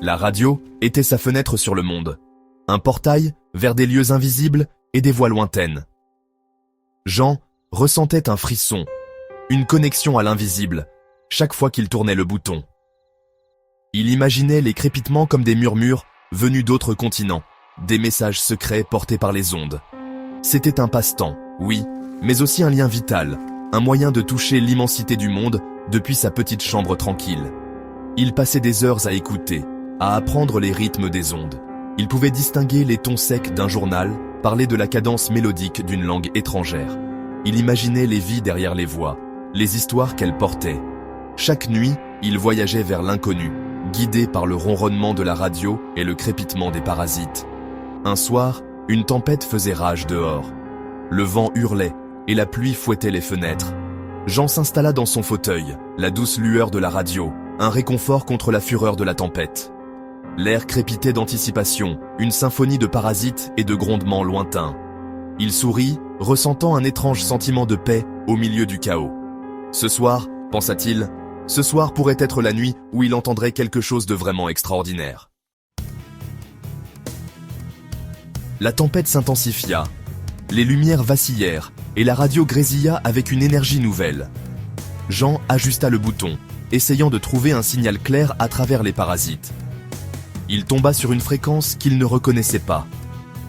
La radio était sa fenêtre sur le monde, un portail vers des lieux invisibles et des voies lointaines. Jean ressentait un frisson, une connexion à l'invisible, chaque fois qu'il tournait le bouton. Il imaginait les crépitements comme des murmures venus d'autres continents, des messages secrets portés par les ondes. C'était un passe-temps, oui, mais aussi un lien vital, un moyen de toucher l'immensité du monde depuis sa petite chambre tranquille. Il passait des heures à écouter, à apprendre les rythmes des ondes. Il pouvait distinguer les tons secs d'un journal, parler de la cadence mélodique d'une langue étrangère. Il imaginait les vies derrière les voix, les histoires qu'elles portaient. Chaque nuit, il voyageait vers l'inconnu, guidé par le ronronnement de la radio et le crépitement des parasites. Un soir, une tempête faisait rage dehors. Le vent hurlait et la pluie fouettait les fenêtres. Jean s'installa dans son fauteuil, la douce lueur de la radio, un réconfort contre la fureur de la tempête. L'air crépitait d'anticipation, une symphonie de parasites et de grondements lointains. Il sourit, ressentant un étrange sentiment de paix au milieu du chaos. Ce soir, pensa-t-il, ce soir pourrait être la nuit où il entendrait quelque chose de vraiment extraordinaire. La tempête s'intensifia. Les lumières vacillèrent et la radio grésilla avec une énergie nouvelle. Jean ajusta le bouton, essayant de trouver un signal clair à travers les parasites. Il tomba sur une fréquence qu'il ne reconnaissait pas.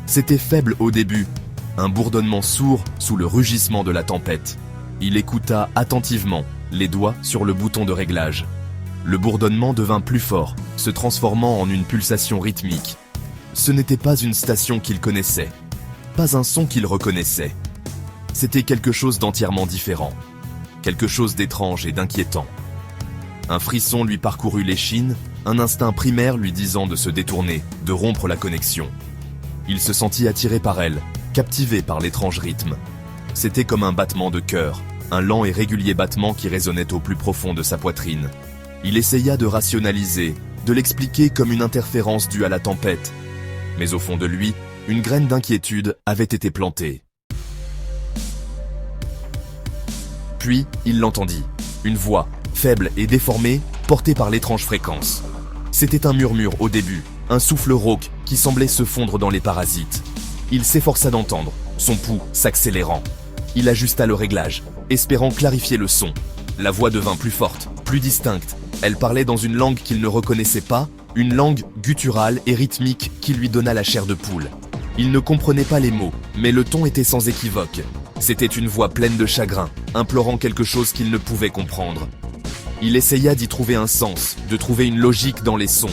C'était faible au début, un bourdonnement sourd sous le rugissement de la tempête. Il écouta attentivement, les doigts sur le bouton de réglage. Le bourdonnement devint plus fort, se transformant en une pulsation rythmique. Ce n'était pas une station qu'il connaissait, pas un son qu'il reconnaissait. C'était quelque chose d'entièrement différent, quelque chose d'étrange et d'inquiétant. Un frisson lui parcourut l'échine, un instinct primaire lui disant de se détourner, de rompre la connexion. Il se sentit attiré par elle, captivé par l'étrange rythme. C'était comme un battement de cœur, un lent et régulier battement qui résonnait au plus profond de sa poitrine. Il essaya de rationaliser, de l'expliquer comme une interférence due à la tempête. Mais au fond de lui, une graine d'inquiétude avait été plantée. Puis, il l'entendit. Une voix, faible et déformée, portée par l'étrange fréquence. C'était un murmure au début, un souffle rauque qui semblait se fondre dans les parasites. Il s'efforça d'entendre, son pouls s'accélérant. Il ajusta le réglage, espérant clarifier le son. La voix devint plus forte, plus distincte. Elle parlait dans une langue qu'il ne reconnaissait pas, une langue gutturale et rythmique qui lui donna la chair de poule. Il ne comprenait pas les mots, mais le ton était sans équivoque. C'était une voix pleine de chagrin, implorant quelque chose qu'il ne pouvait comprendre. Il essaya d'y trouver un sens, de trouver une logique dans les sons.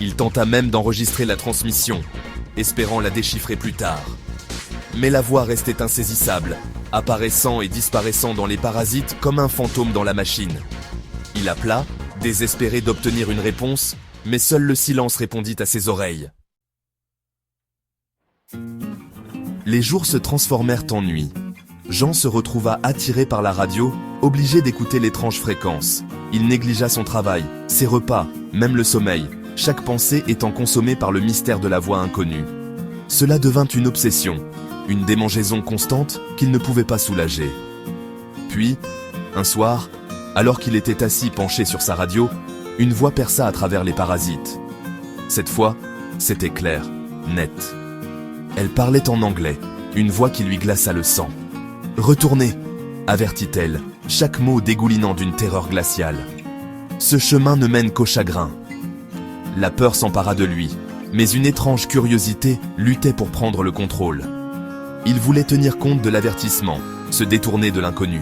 Il tenta même d'enregistrer la transmission, espérant la déchiffrer plus tard. Mais la voix restait insaisissable, apparaissant et disparaissant dans les parasites comme un fantôme dans la machine. Il appela, désespéré d'obtenir une réponse, mais seul le silence répondit à ses oreilles. Les jours se transformèrent en nuit. Jean se retrouva attiré par la radio, obligé d'écouter l'étrange fréquence. Il négligea son travail, ses repas, même le sommeil, chaque pensée étant consommée par le mystère de la voix inconnue. Cela devint une obsession, une démangeaison constante qu'il ne pouvait pas soulager. Puis, un soir, alors qu'il était assis penché sur sa radio, une voix perça à travers les parasites. Cette fois, c'était clair, net. Elle parlait en anglais, une voix qui lui glaça le sang. « Retournez !» avertit-elle, chaque mot dégoulinant d'une terreur glaciale. « Ce chemin ne mène qu'au chagrin. » La peur s'empara de lui, mais une étrange curiosité luttait pour prendre le contrôle. Il voulait tenir compte de l'avertissement, se détourner de l'inconnu.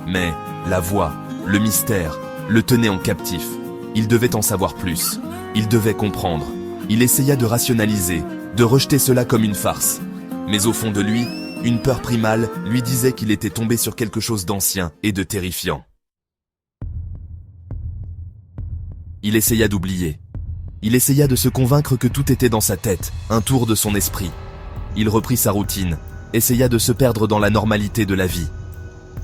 Mais la voix, le mystère, le tenaient en captif. Il devait en savoir plus. Il devait comprendre. Il essaya de rationaliser, de rejeter cela comme une farce. Mais au fond de lui, une peur primale lui disait qu'il était tombé sur quelque chose d'ancien et de terrifiant. Il essaya d'oublier. Il essaya de se convaincre que tout était dans sa tête, un tour de son esprit. Il reprit sa routine, essaya de se perdre dans la normalité de la vie.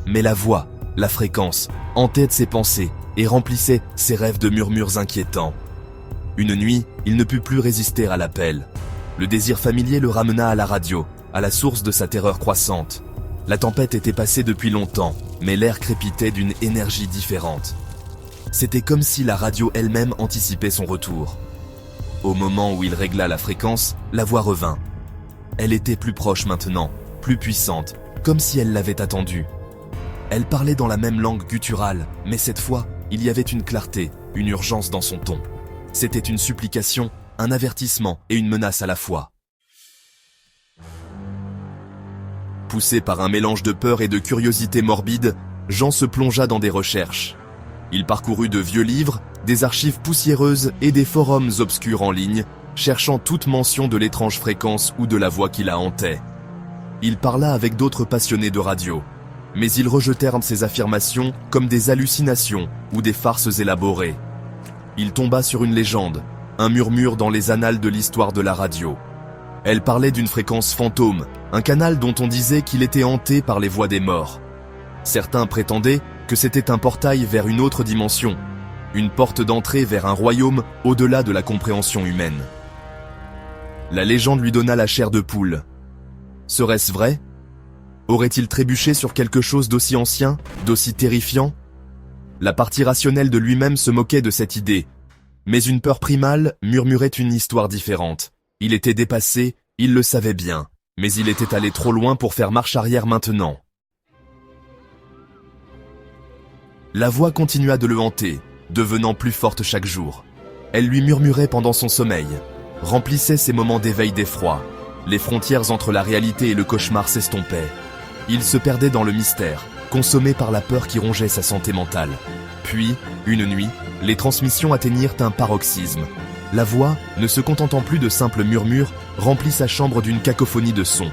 Mais la voix, la fréquence, hantait ses pensées et remplissait ses rêves de murmures inquiétants. Une nuit, il ne put plus résister à l'appel. Le désir familier le ramena à la radio, à la source de sa terreur croissante. La tempête était passée depuis longtemps, mais l'air crépitait d'une énergie différente. C'était comme si la radio elle-même anticipait son retour. Au moment où il régla la fréquence, la voix revint. Elle était plus proche maintenant, plus puissante, comme si elle l'avait attendue. Elle parlait dans la même langue gutturale, mais cette fois, il y avait une clarté, une urgence dans son ton. C'était une supplication, un avertissement et une menace à la fois. Poussé par un mélange de peur et de curiosité morbide, Jean se plongea dans des recherches. Il parcourut de vieux livres, des archives poussiéreuses et des forums obscurs en ligne, cherchant toute mention de l'étrange fréquence ou de la voix qui la hantait. Il parla avec d'autres passionnés de radio, mais ils rejetèrent ces affirmations comme des hallucinations ou des farces élaborées. Il tomba sur une légende, un murmure dans les annales de l'histoire de la radio. Elle parlait d'une fréquence fantôme, un canal dont on disait qu'il était hanté par les voix des morts. Certains prétendaient que c'était un portail vers une autre dimension, une porte d'entrée vers un royaume au-delà de la compréhension humaine. La légende lui donna la chair de poule. Serait-ce vrai? Aurait-il trébuché sur quelque chose d'aussi ancien, d'aussi terrifiant? La partie rationnelle de lui-même se moquait de cette idée, mais une peur primale murmurait une histoire différente. Il était dépassé, il le savait bien, mais il était allé trop loin pour faire marche arrière maintenant. La voix continua de le hanter, devenant plus forte chaque jour. Elle lui murmurait pendant son sommeil, remplissait ses moments d'éveil d'effroi. Les frontières entre la réalité et le cauchemar s'estompaient. Il se perdait dans le mystère, consommé par la peur qui rongeait sa santé mentale. Puis, une nuit, les transmissions atteignirent un paroxysme. La voix, ne se contentant plus de simples murmures, remplit sa chambre d'une cacophonie de sons.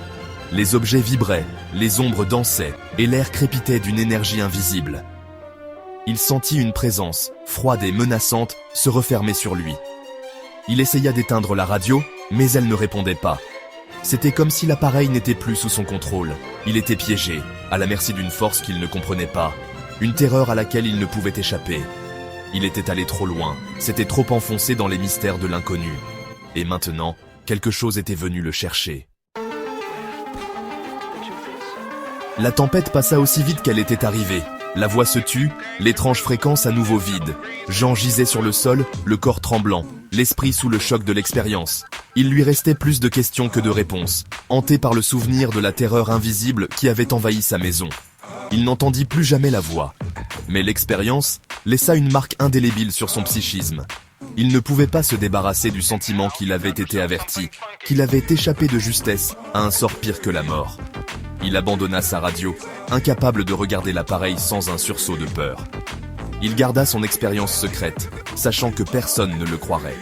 Les objets vibraient, les ombres dansaient, et l'air crépitait d'une énergie invisible. Il sentit une présence, froide et menaçante, se refermer sur lui. Il essaya d'éteindre la radio, mais elle ne répondait pas. C'était comme si l'appareil n'était plus sous son contrôle. Il était piégé, à la merci d'une force qu'il ne comprenait pas, une terreur à laquelle il ne pouvait échapper. Il était allé trop loin, s'était trop enfoncé dans les mystères de l'inconnu. Et maintenant, quelque chose était venu le chercher. La tempête passa aussi vite qu'elle était arrivée. La voix se tut, l'étrange fréquence à nouveau vide. Jean gisait sur le sol, le corps tremblant, l'esprit sous le choc de l'expérience. Il lui restait plus de questions que de réponses, hanté par le souvenir de la terreur invisible qui avait envahi sa maison. Il n'entendit plus jamais la voix. Mais l'expérience laissa une marque indélébile sur son psychisme. Il ne pouvait pas se débarrasser du sentiment qu'il avait été averti, qu'il avait échappé de justesse à un sort pire que la mort. Il abandonna sa radio, incapable de regarder l'appareil sans un sursaut de peur. Il garda son expérience secrète, sachant que personne ne le croirait.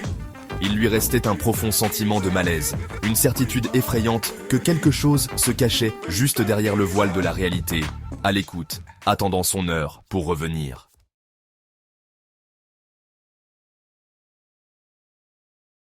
Il lui restait un profond sentiment de malaise, une certitude effrayante que quelque chose se cachait juste derrière le voile de la réalité, à l'écoute, attendant son heure pour revenir.